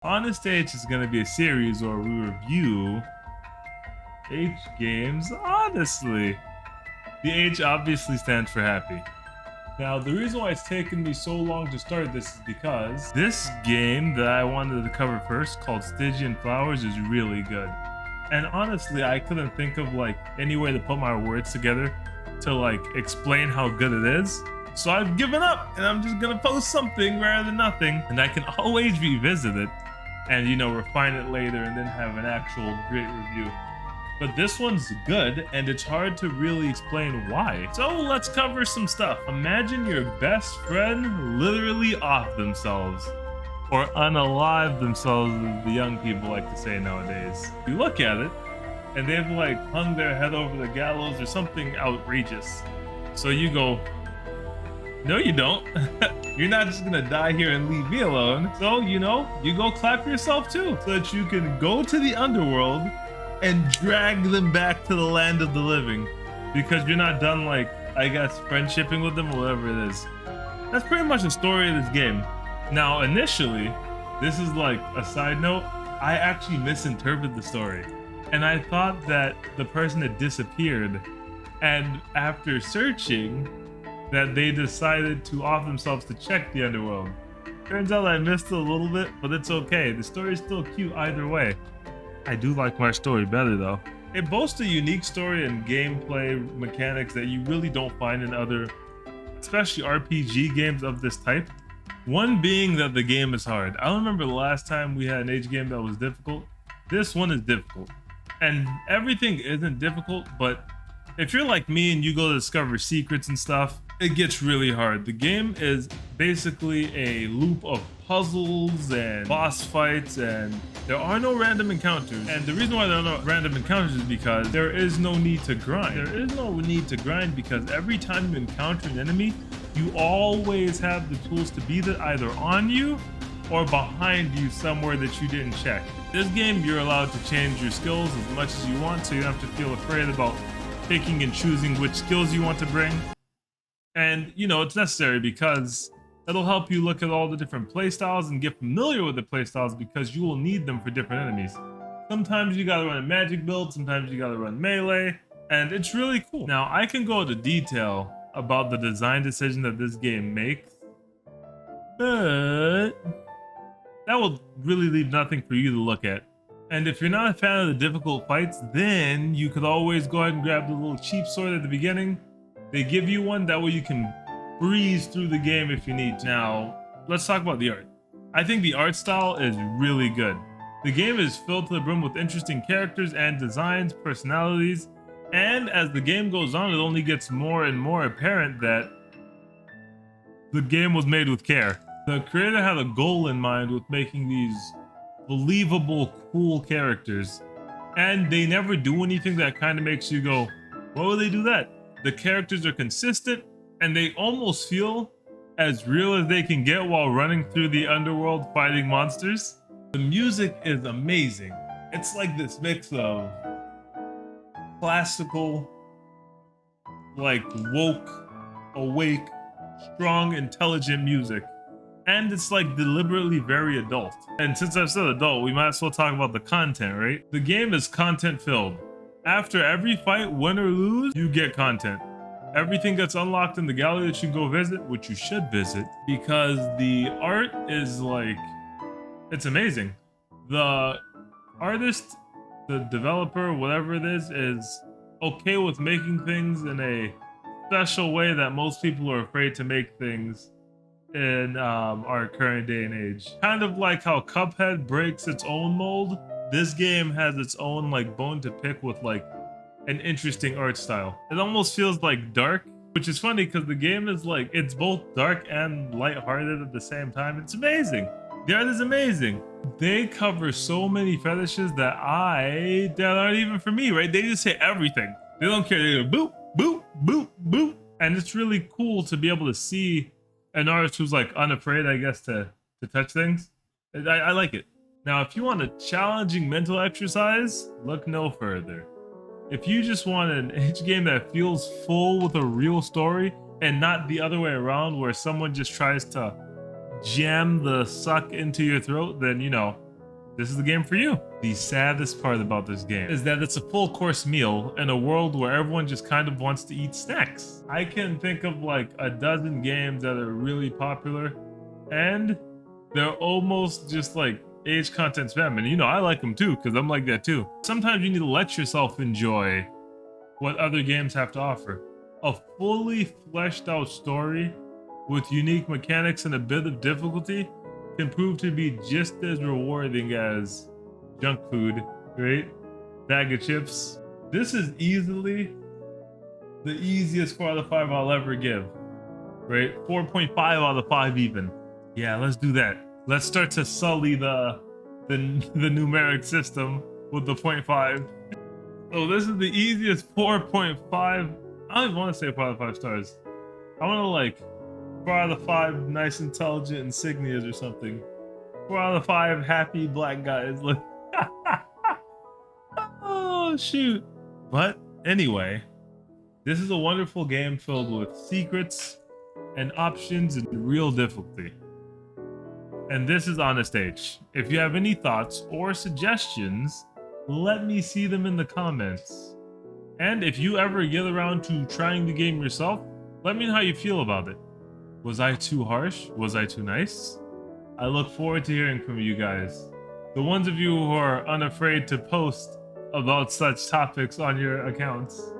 Honest H is going to be a series where we review H games honestly. The H obviously stands for happy. Now, the reason why it's taken me so long to start this is because this game that I wanted to cover first, called Stygian Flowers, is really good. And honestly, I couldn't think of like any way to put my words together to like explain how good it is. So I've given up and I'm just gonna post something rather than nothing. And I can always revisit it and, you know, refine it later and then have an actual great review. But this one's good and it's hard to really explain why. So let's cover some stuff. Imagine your best friend literally off themselves, or unalive themselves, as the young people like to say nowadays. You look at it and they've like hung their head over the gallows or something outrageous. So you go, no you don't. You're not just gonna die here and leave me alone. So, you know, you go clap yourself too, so that you can go to the underworld and drag them back to the land of the living, because you're not done, like, I guess, friendshipping with them or whatever it is. That's pretty much the story of this game. Now, initially, this is like a side note, I actually misinterpreted the story. And I thought that the person had disappeared, and after searching, that they decided to off themselves to check the underworld. Turns out I missed it a little bit, but it's okay. The story is still cute either way. I do like my story better though. It boasts a unique story and gameplay mechanics that you really don't find in other, especially RPG games of this type. One being that the game is hard. I don't remember the last time we had an Age game that was difficult. This one is difficult. And everything isn't difficult, but if you're like me and you go to discover secrets and stuff, it gets really hard. The game is basically a loop of puzzles and boss fights, and there are no random encounters. And the reason why there are no random encounters is because there is no need to grind. There is no need to grind because every time you encounter an enemy, you always have the tools to beat it either on you or behind you somewhere that you didn't check. This game, you're allowed to change your skills as much as you want, so you don't have to feel afraid about picking and choosing which skills you want to bring. And, you know, it's necessary because it'll help you look at all the different playstyles and get familiar with the playstyles, because you will need them for different enemies. Sometimes you gotta run a magic build, sometimes you gotta run melee, and it's really cool. Now, I can go into detail about the design decision that this game makes, but that will really leave nothing for you to look at. And if you're not a fan of the difficult fights, then you could always go ahead and grab the little cheap sword at the beginning. They give you one, that way you can breeze through the game if you need to. Now, let's talk about the art. I think the art style is really good. The game is filled to the brim with interesting characters and designs, personalities, and as the game goes on, it only gets more and more apparent that the game was made with care. The creator had a goal in mind with making these believable, cool characters, and they never do anything that kind of makes you go, why would they do that? The characters are consistent, and they almost feel as real as they can get while running through the underworld fighting monsters. The music is amazing. It's like this mix of classical, like woke, awake, strong, intelligent music. And it's like deliberately very adult. And since I've said adult, we might as well talk about the content, right? The game is content filled. After every fight, win or lose, you get content. Everything gets unlocked in the gallery that you go visit, which you should visit, because the art is like, it's amazing. The artist, the developer, whatever it is okay with making things in a special way that most people are afraid to make things in our current day and age. Kind of like how Cuphead breaks its own mold, this game has its own like bone to pick with like an interesting art style. It almost feels like dark, which is funny because the game is like, it's both dark and lighthearted at the same time. It's amazing. The art is amazing. They cover so many fetishes that aren't even for me, right? They just say everything. They don't care. They go boop, boop, boop, boop. And it's really cool to be able to see an artist who's like unafraid, I guess, to touch things. I like it. Now, if you want a challenging mental exercise, look no further. If you just want an H game that feels full with a real story and not the other way around where someone just tries to jam the suck into your throat, then, you know, this is the game for you. The saddest part about this game is that it's a full course meal in a world where everyone just kind of wants to eat snacks. I can think of like a dozen games that are really popular and they're almost just like age content spam. And you know, I like them too because I'm like that too. Sometimes you need to let yourself enjoy what other games have to offer. A fully fleshed out story with unique mechanics and a bit of difficulty can prove to be just as rewarding as junk food, right? Bag of chips. This is easily the easiest 4 out of 5 I'll ever give, right? 4.5 out of 5 even. Yeah, let's do that. Let's start to sully the numeric system with the 0.5. So this is the easiest 4.5. I don't even want to say 4 out of 5 stars. I want to like 4 out of 5 nice intelligent insignias or something. 4 out of 5 happy black guys. Like, oh shoot. But anyway, this is a wonderful game filled with secrets and options and real difficulty. And this is Honest H. If you have any thoughts or suggestions, let me see them in the comments. And if you ever get around to trying the game yourself, let me know how you feel about it. Was I too harsh? Was I too nice? I look forward to hearing from you guys. The ones of you who are unafraid to post about such topics on your accounts.